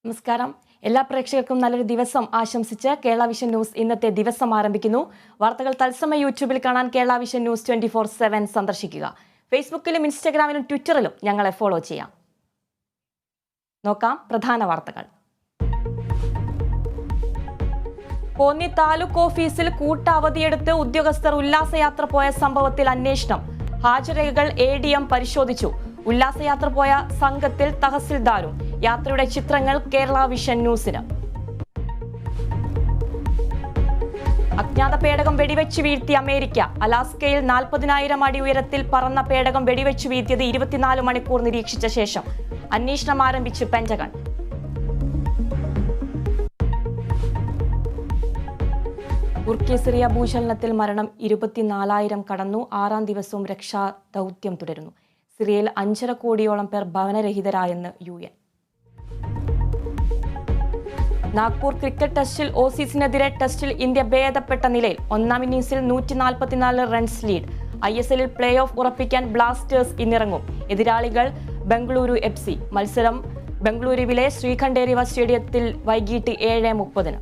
നമസ്കാരം. എല്ലാ പ്രേക്ഷകർക്കും നല്ലൊരു ദിവസം ആശംസിച്ച് കേരള വിഷൻ ന്യൂസ് ഇന്നത്തെ ദിവസം ആരംഭിക്കുന്നു. വാർത്തകൾ തത്സമയ യൂട്യൂബിൽ കാണാൻ കേരള വിഷൻ ന്യൂസ് 24/7 സന്ദർശിക്കുക. ഫേസ്ബുക്കിലും ഇൻസ്റ്റഗ്രാമിലും ട്വിറ്ററിലും ഞങ്ങളെ ഫോളോ ചെയ്യാം. നോക്കാം പ്രധാന വാർത്തകൾ. കോന്നി താലൂക്ക് ഓഫീസിൽ കൂട്ടവധിയെടുത്ത് ഉദ്യോഗസ്ഥർ ഉല്ലാസയാത്ര പോയ സംഭവത്തിൽ അന്വേഷണം. ഹാജരേഖകൾ ADM പരിശോധിച്ചു. ഉല്ലാസയാത്ര പോയ സംഘത്തിൽ തഹസിൽദാരും. യാത്രയുടെ ചിത്രങ്ങൾ കേരള വിഷൻ ന്യൂസിന്. അജ്ഞാത പേടകം വെടിവെച്ച് വീഴ്ത്തി അമേരിക്ക. അലാസ്കയിൽ 40,000 അടി ഉയരത്തിൽ പറന്ന പേടകം വെടിവെച്ച് വീഴ്ത്തിയത് 24 മണിക്കൂർ നിരീക്ഷിച്ച ശേഷം അന്വേഷണം ആരംഭിച്ച് പെന്റഗൺ. തുർക്കി സിറിയ ഭൂചലനത്തിൽ മരണം 24,000 കടന്നു. 6ാം ദിവസവും രക്ഷാ ദൗത്യം തുടരുന്നു. സിറിയയിൽ 5.5 കോടിയോളം പേർ ഭവനരഹിതരായെന്ന് UN. നാഗ്പൂർ ക്രിക്കറ്റ് ടെസ്റ്റിൽ ഓസീസിനെതിരെ ടെസ്റ്റിൽ ഇന്ത്യ ഭേദപ്പെട്ട നിലയിൽ. 1ാം ഇന്നിംഗ്സിൽ 144 runs lead. ISL play off ഉറപ്പിക്കാൻ ബ്ലാസ്റ്റേഴ്സ് ഇന്നിറങ്ങും. എതിരാളികൾ ബംഗളൂരു FC. മത്സരം ബംഗളൂരുവിലെ ശ്രീകണ്ഠേരിവ സ്റ്റേഡിയത്തിൽ വൈകിട്ട് 7:30.